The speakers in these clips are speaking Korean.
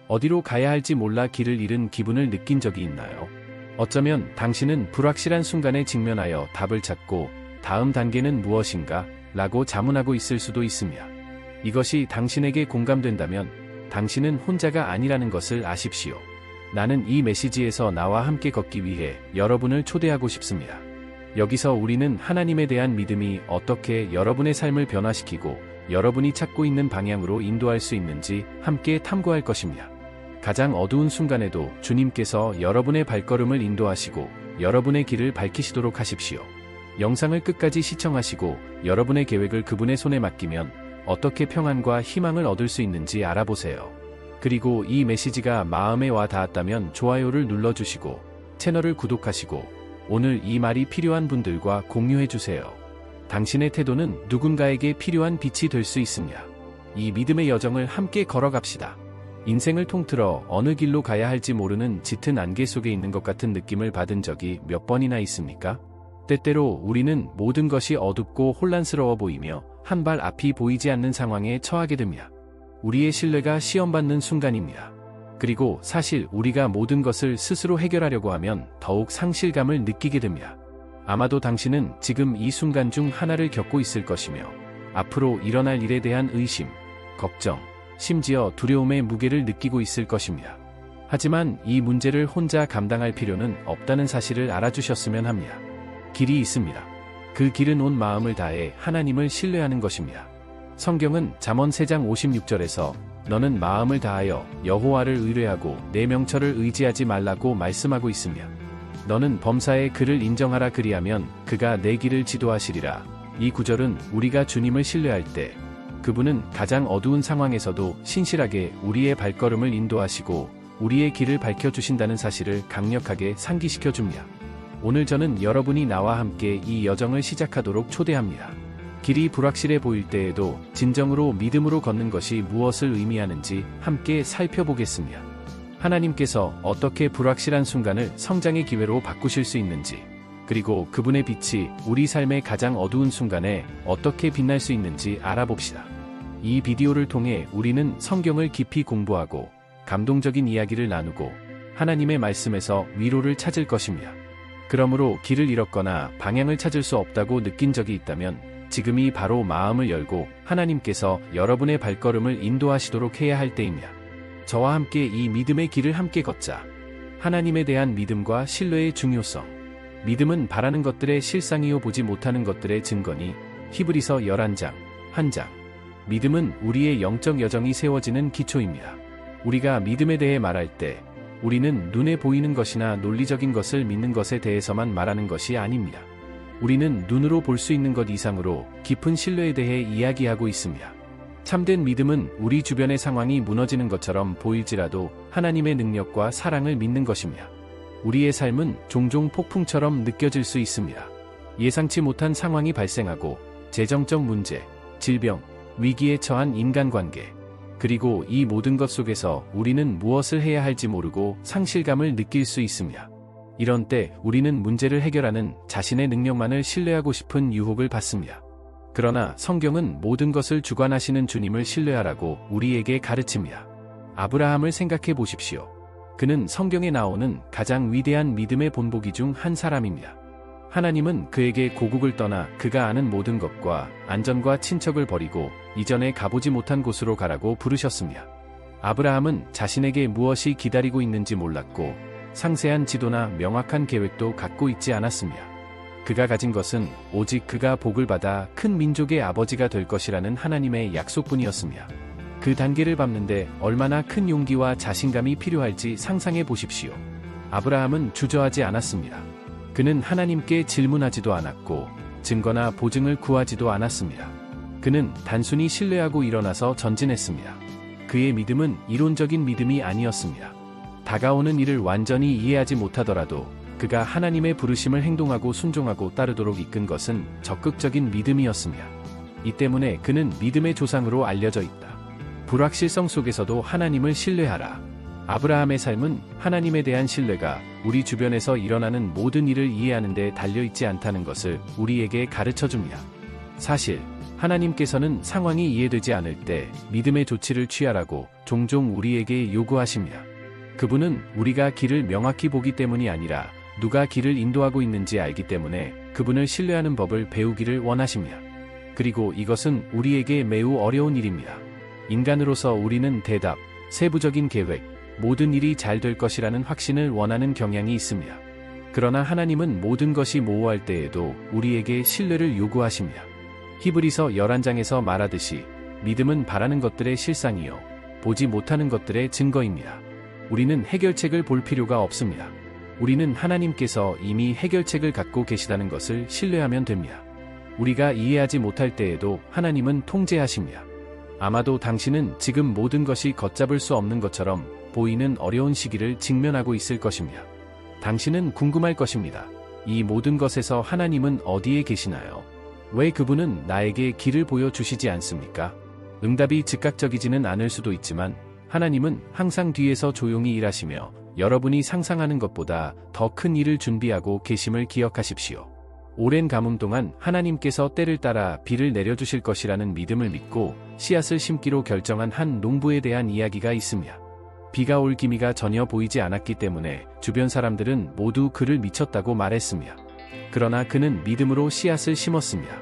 어디로 가야 할지 몰라 길을 잃은 기분을 느낀 적이 있나요? 어쩌면 당신은 불확실한 순간에 직면하여 답을 찾고 다음 단계는 무엇인가? 라고 자문하고 있을 수도 있으며, 이것이 당신에게 공감된다면 당신은 혼자가 아니라는 것을 아십시오. 나는 이 메시지에서 나와 함께 걷기 위해 여러분을 초대하고 싶습니다. 여기서 우리는 하나님에 대한 믿음이 어떻게 여러분의 삶을 변화시키고 여러분이 찾고 있는 방향으로 인도할 수 있는지 함께 탐구할 것입니다. 가장 어두운 순간에도 주님께서 여러분의 발걸음을 인도하시고 여러분의 길을 밝히시도록 하십시오. 영상을 끝까지 시청하시고 여러분의 계획을 그분의 손에 맡기면 어떻게 평안과 희망을 얻을 수 있는지 알아보세요. 그리고 이 메시지가 마음에 와 닿았다면 좋아요를 눌러주시고 채널을 구독하시고 오늘 이 말이 필요한 분들과 공유해주세요. 당신의 태도는 누군가에게 필요한 빛이 될 수 있습니다. 이 믿음의 여정을 함께 걸어갑시다. 인생을 통틀어 어느 길로 가야 할지 모르는 짙은 안개 속에 있는 것 같은 느낌을 받은 적이 몇 번이나 있습니까? 때때로 우리는 모든 것이 어둡고 혼란스러워 보이며 한 발 앞이 보이지 않는 상황에 처하게 됩니다. 우리의 신뢰가 시험받는 순간입니다. 그리고 사실 우리가 모든 것을 스스로 해결하려고 하면 더욱 상실감을 느끼게 됩니다. 아마도 당신은 지금 이 순간 중 하나를 겪고 있을 것이며 앞으로 일어날 일에 대한 의심, 걱정, 심지어 두려움의 무게를 느끼고 있을 것입니다. 하지만 이 문제를 혼자 감당할 필요는 없다는 사실을 알아주셨으면 합니다. 길이 있습니다. 그 길은 온 마음을 다해 하나님을 신뢰하는 것입니다. 성경은 잠언 3장 56절에서 너는 마음을 다하여 여호와를 의뢰하고 내 명철을 의지하지 말라고 말씀하고 있으며, 너는 범사에 그를 인정하라 그리하면 그가 내 길을 지도하시리라. 이 구절은 우리가 주님을 신뢰할 때 그분은 가장 어두운 상황에서도 신실하게 우리의 발걸음을 인도하시고 우리의 길을 밝혀주신다는 사실을 강력하게 상기시켜 줍니다. 오늘 저는 여러분이 나와 함께 이 여정을 시작하도록 초대합니다. 길이 불확실해 보일 때에도 진정으로 믿음으로 걷는 것이 무엇을 의미하는지 함께 살펴보겠습니다. 하나님께서 어떻게 불확실한 순간을 성장의 기회로 바꾸실 수 있는지, 그리고 그분의 빛이 우리 삶의 가장 어두운 순간에 어떻게 빛날 수 있는지 알아봅시다. 이 비디오를 통해 우리는 성경을 깊이 공부하고 감동적인 이야기를 나누고 하나님의 말씀에서 위로를 찾을 것입니다. 그러므로 길을 잃었거나 방향을 찾을 수 없다고 느낀 적이 있다면 지금이 바로 마음을 열고 하나님께서 여러분의 발걸음을 인도하시도록 해야 할 때입니다. 저와 함께 이 믿음의 길을 함께 걷자. 하나님에 대한 믿음과 신뢰의 중요성. 믿음은 바라는 것들의 실상이요 보지 못하는 것들의 증거니. 히브리서 11장 1장. 믿음은 우리의 영적 여정이 세워지는 기초입니다. 우리가 믿음에 대해 말할 때 우리는 눈에 보이는 것이나 논리적인 것을 믿는 것에 대해서만 말하는 것이 아닙니다. 우리는 눈으로 볼 수 있는 것 이상으로 깊은 신뢰에 대해 이야기하고 있습니다. 참된 믿음은 우리 주변의 상황이 무너지는 것처럼 보일지라도 하나님의 능력과 사랑을 믿는 것입니다. 우리의 삶은 종종 폭풍처럼 느껴질 수 있습니다. 예상치 못한 상황이 발생하고 재정적 문제, 질병, 위기에 처한 인간관계, 그리고 이 모든 것 속에서 우리는 무엇을 해야 할지 모르고 상실감을 느낄 수 있습니다. 이런 때 우리는 문제를 해결하는 자신의 능력만을 신뢰하고 싶은 유혹을 받습니다. 그러나 성경은 모든 것을 주관하시는 주님을 신뢰하라고 우리에게 가르칩니다. 아브라함을 생각해 보십시오. 그는 성경에 나오는 가장 위대한 믿음의 본보기 중 한 사람입니다. 하나님은 그에게 고국을 떠나 그가 아는 모든 것과 안전과 친척을 버리고 이전에 가보지 못한 곳으로 가라고 부르셨습니다. 아브라함은 자신에게 무엇이 기다리고 있는지 몰랐고 상세한 지도나 명확한 계획도 갖고 있지 않았습니다. 그가 가진 것은 오직 그가 복을 받아 큰 민족의 아버지가 될 것이라는 하나님의 약속뿐이었습니다. 그 단계를 밟는데 얼마나 큰 용기와 자신감이 필요할지 상상해 보십시오. 아브라함은 주저하지 않았습니다. 그는 하나님께 질문하지도 않았고 증거나 보증을 구하지도 않았습니다. 그는 단순히 신뢰하고 일어나서 전진했습니다. 그의 믿음은 이론적인 믿음이 아니었습니다. 다가오는 일을 완전히 이해하지 못하더라도 그가 하나님의 부르심을 행동하고 순종하고 따르도록 이끈 것은 적극적인 믿음이었습니다. 이 때문에 그는 믿음의 조상으로 알려져 있다. 불확실성 속에서도 하나님을 신뢰하라. 아브라함의 삶은 하나님에 대한 신뢰가 우리 주변에서 일어나는 모든 일을 이해하는 데 달려있지 않다는 것을 우리에게 가르쳐줍니다. 사실 하나님께서는 상황이 이해되지 않을 때 믿음의 조치를 취하라고 종종 우리에게 요구하십니다. 그분은 우리가 길을 명확히 보기 때문이 아니라 누가 길을 인도하고 있는지 알기 때문에 그분을 신뢰하는 법을 배우기를 원하십니다. 그리고 이것은 우리에게 매우 어려운 일입니다. 인간으로서 우리는 대답, 세부적인 계획, 모든 일이 잘 될 것이라는 확신을 원하는 경향이 있습니다. 그러나 하나님은 모든 것이 모호할 때에도 우리에게 신뢰를 요구하십니다. 히브리서 11장에서 말하듯이 믿음은 바라는 것들의 실상이요 보지 못하는 것들의 증거입니다. 우리는 해결책을 볼 필요가 없습니다. 우리는 하나님께서 이미 해결책을 갖고 계시다는 것을 신뢰하면 됩니다. 우리가 이해하지 못할 때에도 하나님은 통제하십니다. 아마도 당신은 지금 모든 것이 걷잡을 수 없는 것처럼 보이는 어려운 시기를 직면하고 있을 것입니다. 당신은 궁금할 것입니다. 이 모든 것에서 하나님은 어디에 계시나요? 왜 그분은 나에게 길을 보여주시지 않습니까? 응답이 즉각적이지는 않을 수도 있지만 하나님은 항상 뒤에서 조용히 일하시며 여러분이 상상하는 것보다 더 큰 일을 준비하고 계심을 기억하십시오. 오랜 가뭄 동안 하나님께서 때를 따라 비를 내려주실 것이라는 믿음을 믿고 씨앗을 심기로 결정한 한 농부에 대한 이야기가 있습니다. 비가 올 기미가 전혀 보이지 않았기 때문에 주변 사람들은 모두 그를 미쳤다고 말했습니다. 그러나 그는 믿음으로 씨앗을 심었습니다.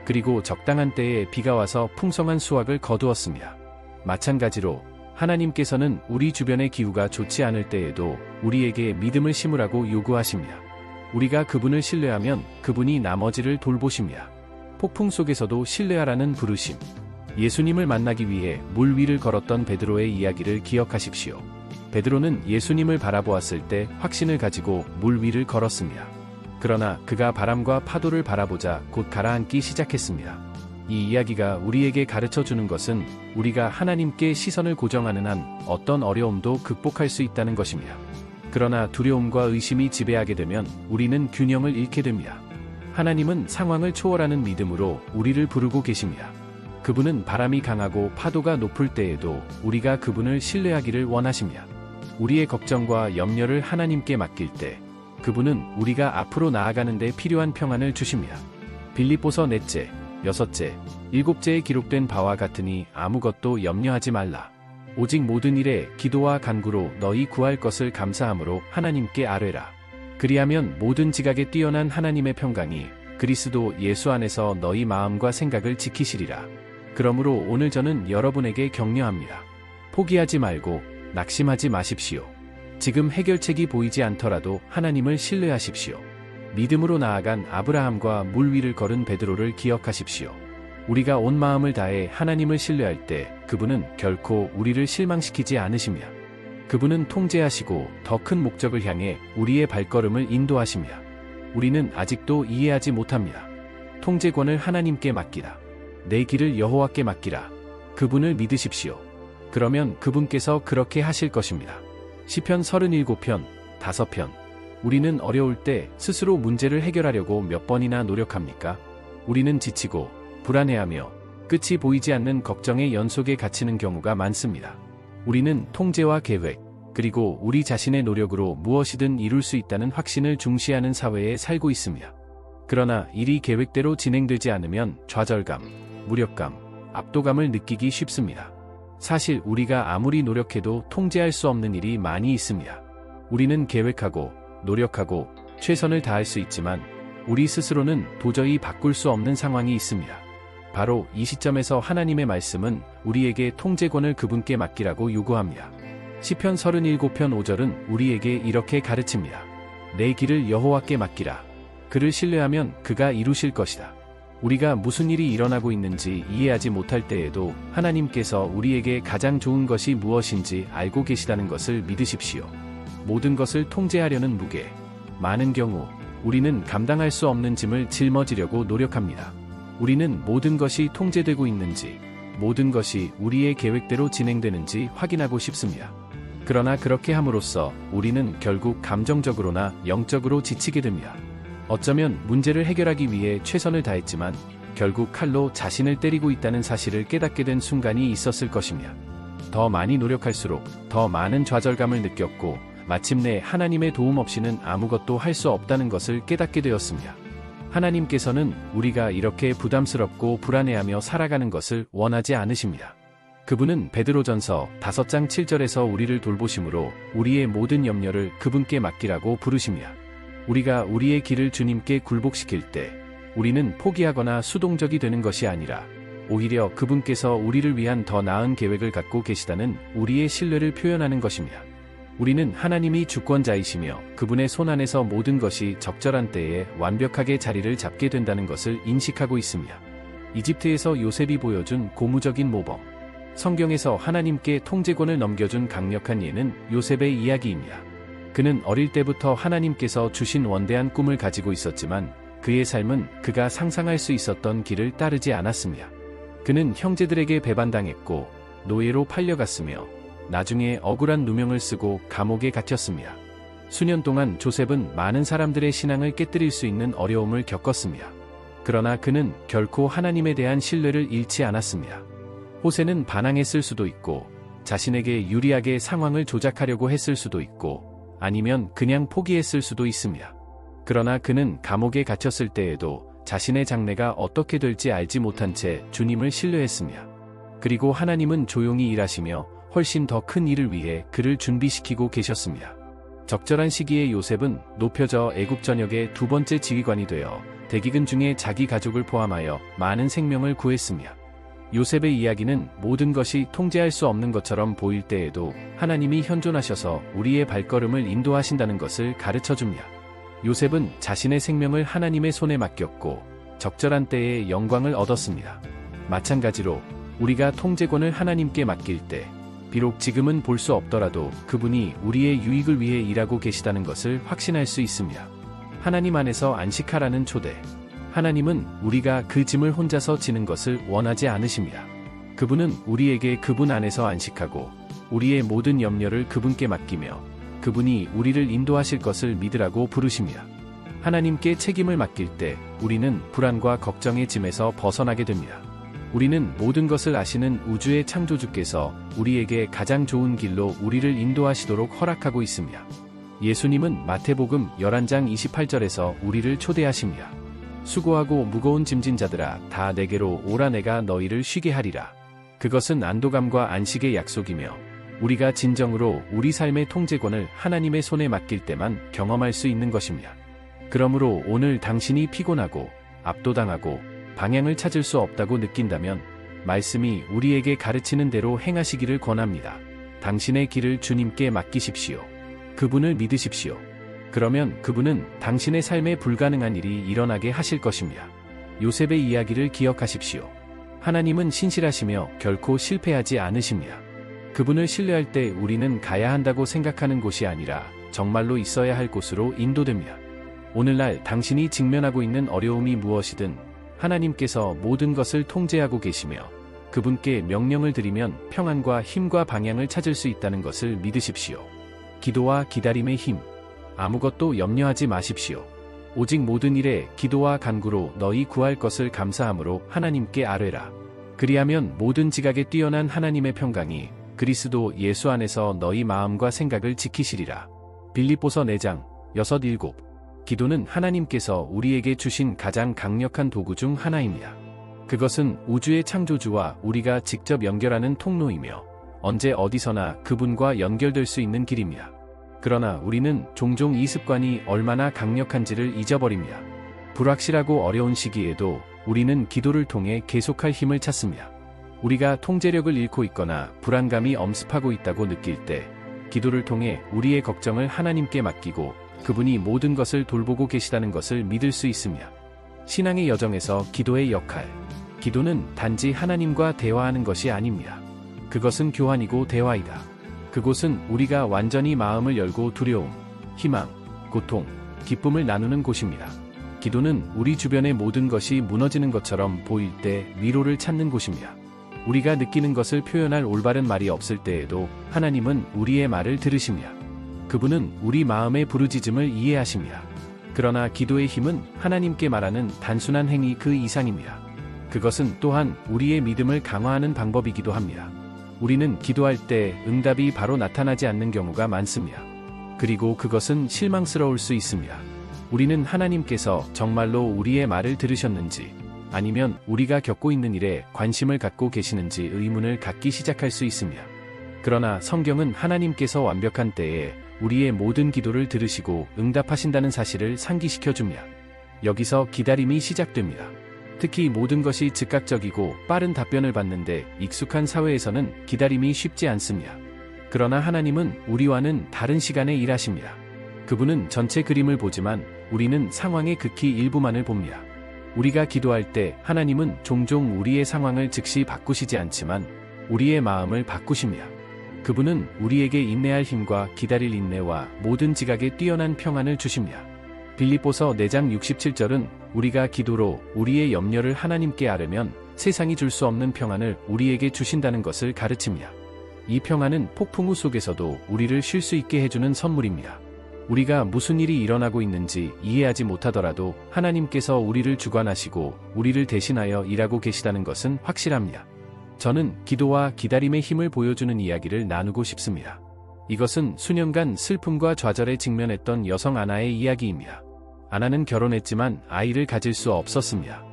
그리고 적당한 때에 비가 와서 풍성한 수확을 거두었습니다. 마찬가지로 하나님께서는 우리 주변의 기후가 좋지 않을 때에도 우리에게 믿음을 심으라고 요구하십니다. 우리가 그분을 신뢰하면 그분이 나머지를 돌보십니다. 폭풍 속에서도 신뢰하라는 부르심. 예수님을 만나기 위해 물 위를 걸었던 베드로의 이야기를 기억하십시오. 베드로는 예수님을 바라보았을 때 확신을 가지고 물 위를 걸었습니다. 그러나 그가 바람과 파도를 바라보자 곧 가라앉기 시작했습니다. 이 이야기가 우리에게 가르쳐 주는 것은 우리가 하나님께 시선을 고정하는 한 어떤 어려움도 극복할 수 있다는 것입니다. 그러나 두려움과 의심이 지배하게 되면 우리는 균형을 잃게 됩니다. 하나님은 상황을 초월하는 믿음으로 우리를 부르고 계십니다. 그분은 바람이 강하고 파도가 높을 때에도 우리가 그분을 신뢰하기를 원하십니다. 우리의 걱정과 염려를 하나님께 맡길 때 그분은 우리가 앞으로 나아가는 데 필요한 평안을 주십니다. 빌립보서 4째, 6째, 7제에 기록된 바와 같으니 아무것도 염려하지 말라. 오직 모든 일에 기도와 간구로 너희 구할 것을 감사함으로 하나님께 아뢰라. 그리하면 모든 지각에 뛰어난 하나님의 평강이 그리스도 예수 안에서 너희 마음과 생각을 지키시리라. 그러므로 오늘 저는 여러분에게 격려합니다. 포기하지 말고 낙심하지 마십시오. 지금 해결책이 보이지 않더라도 하나님을 신뢰하십시오. 믿음으로 나아간 아브라함과 물 위를 걸은 베드로를 기억하십시오. 우리가 온 마음을 다해 하나님을 신뢰할 때 그분은 결코 우리를 실망시키지 않으십니다. 그분은 통제하시고 더 큰 목적을 향해 우리의 발걸음을 인도하십니다. 우리는 아직도 이해하지 못합니다. 통제권을 하나님께 맡기라. 내 길을 여호와께 맡기라. 그분을 믿으십시오. 그러면 그분께서 그렇게 하실 것입니다. 시편 37편, 5편. 우리는 어려울 때 스스로 문제를 해결하려고 몇 번이나 노력합니까? 우리는 지치고 불안해하며 끝이 보이지 않는 걱정의 연속에 갇히는 경우가 많습니다. 우리는 통제와 계획, 그리고 우리 자신의 노력으로 무엇이든 이룰 수 있다는 확신을 중시하는 사회에 살고 있습니다. 그러나 일이 계획대로 진행되지 않으면 좌절감, 무력감, 압도감을 느끼기 쉽습니다. 사실 우리가 아무리 노력해도 통제할 수 없는 일이 많이 있습니다. 우리는 계획하고 노력하고 최선을 다할 수 있지만 우리 스스로는 도저히 바꿀 수 없는 상황이 있습니다. 바로 이 시점에서 하나님의 말씀은 우리에게 통제권을 그분께 맡기라고 요구합니다. 시편 37편 5절은 우리에게 이렇게 가르칩니다. 내 길을 여호와께 맡기라. 그를 신뢰하면 그가 이루실 것이다. 우리가 무슨 일이 일어나고 있는지 이해하지 못할 때에도 하나님께서 우리에게 가장 좋은 것이 무엇인지 알고 계시다는 것을 믿으십시오. 모든 것을 통제하려는 무게. 많은 경우 우리는 감당할 수 없는 짐을 짊어지려고 노력합니다. 우리는 모든 것이 통제되고 있는지, 모든 것이 우리의 계획대로 진행되는지 확인하고 싶습니다. 그러나 그렇게 함으로써 우리는 결국 감정적으로나 영적으로 지치게 됩니다. 어쩌면 문제를 해결하기 위해 최선을 다했지만 결국 칼로 자신을 때리고 있다는 사실을 깨닫게 된 순간이 있었을 것입니다. 더 많이 노력할수록 더 많은 좌절감을 느꼈고 마침내 하나님의 도움 없이는 아무것도 할 수 없다는 것을 깨닫게 되었습니다. 하나님께서는 우리가 이렇게 부담스럽고 불안해하며 살아가는 것을 원하지 않으십니다. 그분은 베드로전서 5장 7절에서 우리를 돌보심으로 우리의 모든 염려를 그분께 맡기라고 부르십니다. 우리가 우리의 길을 주님께 굴복시킬 때 우리는 포기하거나 수동적이 되는 것이 아니라 오히려 그분께서 우리를 위한 더 나은 계획을 갖고 계시다는 우리의 신뢰를 표현하는 것입니다. 우리는 하나님이 주권자이시며 그분의 손 안에서 모든 것이 적절한 때에 완벽하게 자리를 잡게 된다는 것을 인식하고 있습니다. 이집트에서 요셉이 보여준 고무적인 모범. 성경에서 하나님께 통제권을 넘겨준 강력한 예는 요셉의 이야기입니다. 그는 어릴 때부터 하나님께서 주신 원대한 꿈을 가지고 있었지만 그의 삶은 그가 상상할 수 있었던 길을 따르지 않았습니다. 그는 형제들에게 배반당했고 노예로 팔려갔으며 나중에 억울한 누명을 쓰고 감옥에 갇혔습니다. 수년 동안 조셉은 많은 사람들의 신앙을 깨뜨릴 수 있는 어려움을 겪었습니다. 그러나 그는 결코 하나님에 대한 신뢰를 잃지 않았습니다. 호세는 반항했을 수도 있고 자신에게 유리하게 상황을 조작하려고 했을 수도 있고 아니면 그냥 포기했을 수도 있습니다. 그러나 그는 감옥에 갇혔을 때에도 자신의 장래가 어떻게 될지 알지 못한 채 주님을 신뢰했습니다. 그리고 하나님은 조용히 일하시며 훨씬 더 큰 일을 위해 그를 준비시키고 계셨습니다. 적절한 시기에 요셉은 높여져 애국 전역의 2번째 지휘관이 되어 대기근 중에 자기 가족을 포함하여 많은 생명을 구했습니다. 요셉의 이야기는 모든 것이 통제할 수 없는 것처럼 보일 때에도 하나님이 현존하셔서 우리의 발걸음을 인도하신다는 것을 가르쳐줍니다. 요셉은 자신의 생명을 하나님의 손에 맡겼고 적절한 때에 영광을 얻었습니다. 마찬가지로 우리가 통제권을 하나님께 맡길 때 비록 지금은 볼 수 없더라도 그분이 우리의 유익을 위해 일하고 계시다는 것을 확신할 수 있습니다. 하나님 안에서 안식하라는 초대. 하나님은 우리가 그 짐을 혼자서 지는 것을 원하지 않으십니다. 그분은 우리에게 그분 안에서 안식하고 우리의 모든 염려를 그분께 맡기며 그분이 우리를 인도하실 것을 믿으라고 부르십니다. 하나님께 책임을 맡길 때 우리는 불안과 걱정의 짐에서 벗어나게 됩니다. 우리는 모든 것을 아시는 우주의 창조주께서 우리에게 가장 좋은 길로 우리를 인도하시도록 허락하고 있습니다. 예수님은 마태복음 11장 28절에서 우리를 초대하십니다. 수고하고 무거운 짐진 자들아 다 내게로 오라 내가 너희를 쉬게 하리라. 그것은 안도감과 안식의 약속이며 우리가 진정으로 우리 삶의 통제권을 하나님의 손에 맡길 때만 경험할 수 있는 것입니다. 그러므로 오늘 당신이 피곤하고 압도당하고 방향을 찾을 수 없다고 느낀다면 말씀이 우리에게 가르치는 대로 행하시기를 권합니다. 당신의 길을 주님께 맡기십시오. 그분을 믿으십시오. 그러면 그분은 당신의 삶에 불가능한 일이 일어나게 하실 것입니다. 요셉의 이야기를 기억하십시오. 하나님은 신실하시며 결코 실패하지 않으십니다. 그분을 신뢰할 때 우리는 가야 한다고 생각하는 곳이 아니라 정말로 있어야 할 곳으로 인도됩니다. 오늘날 당신이 직면하고 있는 어려움이 무엇이든 하나님께서 모든 것을 통제하고 계시며 그분께 명령을 드리면 평안과 힘과 방향을 찾을 수 있다는 것을 믿으십시오. 기도와 기다림의 힘. 아무것도 염려하지 마십시오. 오직 모든 일에 기도와 간구로 너희 구할 것을 감사함으로 하나님께 아뢰라. 그리하면 모든 지각에 뛰어난 하나님의 평강이 그리스도 예수 안에서 너희 마음과 생각을 지키시리라. 빌립보서 4장 6, 7. 기도는 하나님께서 우리에게 주신 가장 강력한 도구 중 하나입니다. 그것은 우주의 창조주와 우리가 직접 연결하는 통로이며 언제 어디서나 그분과 연결될 수 있는 길입니다. 그러나 우리는 종종 이 습관이 얼마나 강력한지를 잊어버립니다. 불확실하고 어려운 시기에도 우리는 기도를 통해 계속할 힘을 찾습니다. 우리가 통제력을 잃고 있거나 불안감이 엄습하고 있다고 느낄 때 기도를 통해 우리의 걱정을 하나님께 맡기고 그분이 모든 것을 돌보고 계시다는 것을 믿을 수 있습니다. 신앙의 여정에서 기도의 역할. 기도는 단지 하나님과 대화하는 것이 아닙니다. 그것은 교환이고 대화이다. 그곳은 우리가 완전히 마음을 열고 두려움, 희망, 고통, 기쁨을 나누는 곳입니다. 기도는 우리 주변의 모든 것이 무너지는 것처럼 보일 때 위로를 찾는 곳입니다. 우리가 느끼는 것을 표현할 올바른 말이 없을 때에도 하나님은 우리의 말을 들으십니다. 그분은 우리 마음의 부르짖음을 이해하십니다. 그러나 기도의 힘은 하나님께 말하는 단순한 행위 그 이상입니다. 그것은 또한 우리의 믿음을 강화하는 방법이기도 합니다. 우리는 기도할 때 응답이 바로 나타나지 않는 경우가 많습니다. 그리고 그것은 실망스러울 수 있습니다. 우리는 하나님께서 정말로 우리의 말을 들으셨는지, 아니면 우리가 겪고 있는 일에 관심을 갖고 계시는지 의문을 갖기 시작할 수 있습니다. 그러나 성경은 하나님께서 완벽한 때에 우리의 모든 기도를 들으시고 응답하신다는 사실을 상기시켜 줍니다. 여기서 기다림이 시작됩니다. 특히 모든 것이 즉각적이고 빠른 답변을 받는데 익숙한 사회에서는 기다림이 쉽지 않습니다. 그러나 하나님은 우리와는 다른 시간에 일하십니다. 그분은 전체 그림을 보지만 우리는 상황의 극히 일부만을 봅니다. 우리가 기도할 때 하나님은 종종 우리의 상황을 즉시 바꾸시지 않지만 우리의 마음을 바꾸십니다. 그분은 우리에게 인내할 힘과 기다릴 인내와 모든 지각에 뛰어난 평안을 주십니다. 빌립보서 4장 67절은 우리가 기도로 우리의 염려를 하나님께 아뢰면 세상이 줄 수 없는 평안을 우리에게 주신다는 것을 가르칩니다. 이 평안은 폭풍우 속에서도 우리를 쉴 수 있게 해주는 선물입니다. 우리가 무슨 일이 일어나고 있는지 이해하지 못하더라도 하나님께서 우리를 주관하시고 우리를 대신하여 일하고 계시다는 것은 확실합니다. 저는 기도와 기다림의 힘을 보여주는 이야기를 나누고 싶습니다. 이것은 수년간 슬픔과 좌절에 직면했던 여성 아나의 이야기입니다. 아나는 결혼했지만 아이를 가질 수 없었습니다.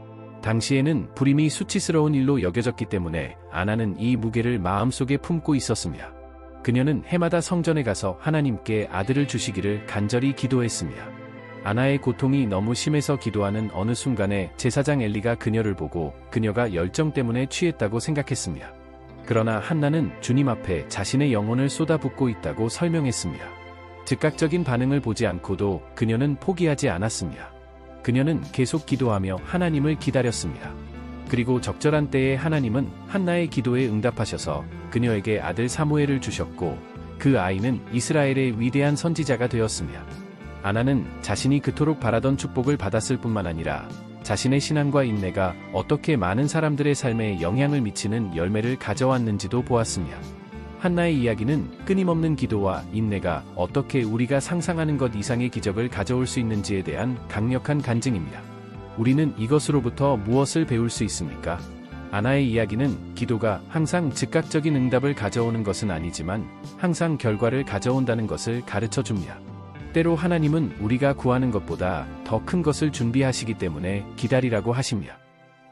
당시에는 불임이 수치스러운 일로 여겨졌기 때문에 아나는 이 무게를 마음속에 품고 있었습니다. 그녀는 해마다 성전에 가서 하나님께 아들을 주시기를 간절히 기도했습니다. 아나의 고통이 너무 심해서 기도하는 어느 순간에 제사장 엘리가 그녀를 보고 그녀가 열정 때문에 취했다고 생각했습니다. 그러나 한나는 주님 앞에 자신의 영혼을 쏟아붓고 있다고 설명했습니다. 즉각적인 반응을 보지 않고도 그녀는 포기하지 않았습니다. 그녀는 계속 기도하며 하나님을 기다렸습니다. 그리고 적절한 때에 하나님은 한나의 기도에 응답하셔서 그녀에게 아들 사무엘을 주셨고 그 아이는 이스라엘의 위대한 선지자가 되었습니다. 아나는 자신이 그토록 바라던 축복을 받았을 뿐만 아니라 자신의 신앙과 인내가 어떻게 많은 사람들의 삶에 영향을 미치는 열매를 가져왔는지도 보았습니다. 한나의 이야기는 끊임없는 기도와 인내가 어떻게 우리가 상상하는 것 이상의 기적을 가져올 수 있는지에 대한 강력한 간증입니다. 우리는 이것으로부터 무엇을 배울 수 있습니까? 아나의 이야기는 기도가 항상 즉각적인 응답을 가져오는 것은 아니지만 항상 결과를 가져온다는 것을 가르쳐 줍니다. 때로 하나님은 우리가 구하는 것보다 더 큰 것을 준비하시기 때문에 기다리라고 하십니다.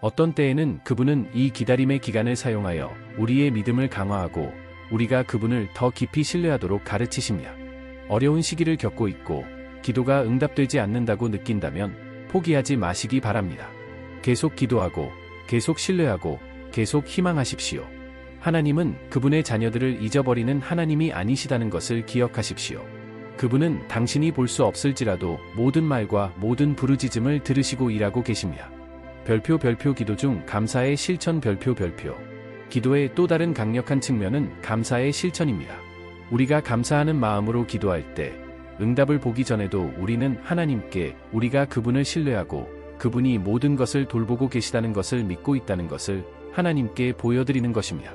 어떤 때에는 그분은 이 기다림의 기간을 사용하여 우리의 믿음을 강화하고 우리가 그분을 더 깊이 신뢰하도록 가르치십니다. 어려운 시기를 겪고 있고 기도가 응답되지 않는다고 느낀다면 포기하지 마시기 바랍니다. 계속 기도하고 계속 신뢰하고 계속 희망하십시오. 하나님은 그분의 자녀들을 잊어버리는 하나님이 아니시다는 것을 기억하십시오. 그분은 당신이 볼 수 없을지라도 모든 말과 모든 부르짖음을 들으시고 일하고 계십니다. 별표 기도 중 감사의 실천 별표. 기도의 또 다른 강력한 측면은 감사의 실천입니다. 우리가 감사하는 마음으로 기도할 때 응답을 보기 전에도 우리는 하나님께 우리가 그분을 신뢰하고 그분이 모든 것을 돌보고 계시다는 것을 믿고 있다는 것을 하나님께 보여드리는 것입니다.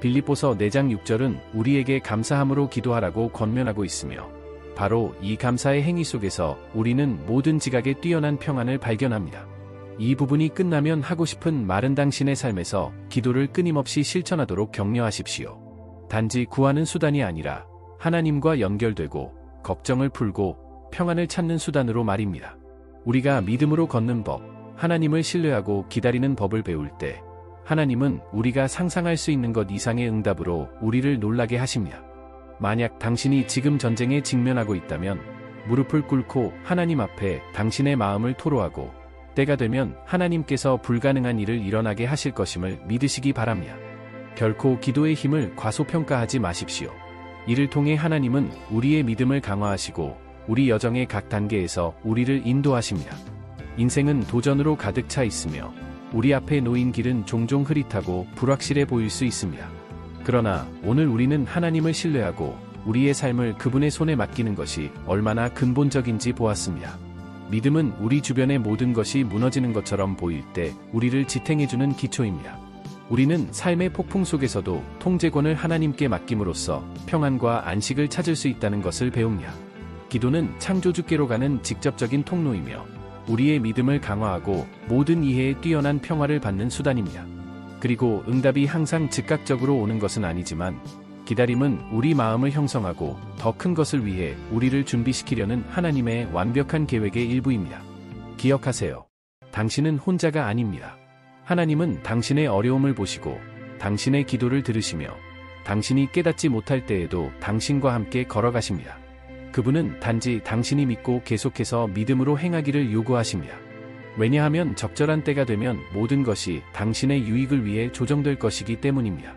빌립보서 4장 6절은 우리에게 감사함으로 기도하라고 권면하고 있으며 바로 이 감사의 행위 속에서 우리는 모든 지각에 뛰어난 평안을 발견합니다. 이 부분이 끝나면 하고 싶은 말은 당신의 삶에서 기도를 끊임없이 실천하도록 격려하십시오. 단지 구하는 수단이 아니라 하나님과 연결되고 걱정을 풀고 평안을 찾는 수단으로 말입니다. 우리가 믿음으로 걷는 법, 하나님을 신뢰하고 기다리는 법을 배울 때 하나님은 우리가 상상할 수 있는 것 이상의 응답으로 우리를 놀라게 하십니다. 만약 당신이 지금 전쟁에 직면하고 있다면 무릎을 꿇고 하나님 앞에 당신의 마음을 토로하고 때가 되면 하나님께서 불가능한 일을 일어나게 하실 것임을 믿으시기 바랍니다. 결코 기도의 힘을 과소평가하지 마십시오. 이를 통해 하나님은 우리의 믿음을 강화하시고 우리 여정의 각 단계에서 우리를 인도하십니다. 인생은 도전으로 가득 차 있으며 우리 앞에 놓인 길은 종종 흐릿하고 불확실해 보일 수 있습니다. 그러나 오늘 우리는 하나님을 신뢰하고 우리의 삶을 그분의 손에 맡기는 것이 얼마나 근본적인지 보았습니다. 믿음은 우리 주변의 모든 것이 무너지는 것처럼 보일 때 우리를 지탱해주는 기초입니다. 우리는 삶의 폭풍 속에서도 통제권을 하나님께 맡김으로써 평안과 안식을 찾을 수 있다는 것을 배웁니다. 기도는 창조주께로 가는 직접적인 통로이며 우리의 믿음을 강화하고 모든 이해에 뛰어난 평화를 받는 수단입니다. 그리고 응답이 항상 즉각적으로 오는 것은 아니지만 기다림은 우리 마음을 형성하고 더 큰 것을 위해 우리를 준비시키려는 하나님의 완벽한 계획의 일부입니다. 기억하세요. 당신은 혼자가 아닙니다. 하나님은 당신의 어려움을 보시고 당신의 기도를 들으시며 당신이 깨닫지 못할 때에도 당신과 함께 걸어가십니다. 그분은 단지 당신이 믿고 계속해서 믿음으로 행하기를 요구하십니다. 왜냐하면 적절한 때가 되면 모든 것이 당신의 유익을 위해 조정될 것이기 때문입니다.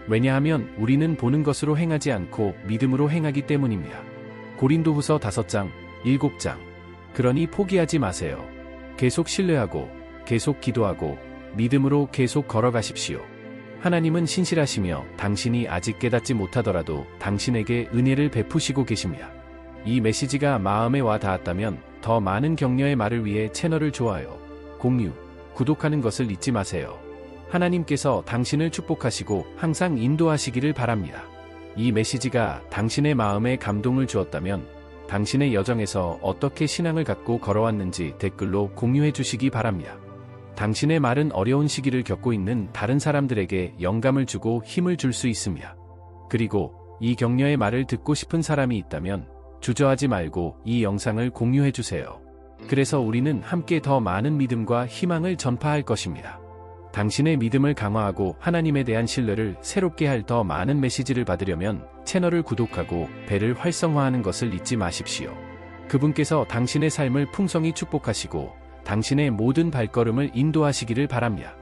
왜냐하면 우리는 보는 것으로 행하지 않고 믿음으로 행하기 때문입니다. 고린도후서 5장, 7장. 그러니 포기하지 마세요. 계속 신뢰하고, 계속 기도하고, 믿음으로 계속 걸어가십시오. 하나님은 신실하시며 당신이 아직 깨닫지 못하더라도 당신에게 은혜를 베푸시고 계십니다. 이 메시지가 마음에 와 닿았다면 더 많은 격려의 말을 위해 채널을 좋아요, 공유, 구독하는 것을 잊지 마세요. 하나님께서 당신을 축복하시고 항상 인도하시기를 바랍니다. 이 메시지가 당신의 마음에 감동을 주었다면 당신의 여정에서 어떻게 신앙을 갖고 걸어왔는지 댓글로 공유해 주시기 바랍니다. 당신의 말은 어려운 시기를 겪고 있는 다른 사람들에게 영감을 주고 힘을 줄 수 있습니다. 그리고 이 격려의 말을 듣고 싶은 사람이 있다면 주저하지 말고 이 영상을 공유해 주세요. 그래서 우리는 함께 더 많은 믿음과 희망을 전파할 것입니다. 당신의 믿음을 강화하고 하나님에 대한 신뢰를 새롭게 할 더 많은 메시지를 받으려면 채널을 구독하고 벨을 활성화하는 것을 잊지 마십시오. 그분께서 당신의 삶을 풍성히 축복하시고 당신의 모든 발걸음을 인도하시기를 바랍니다.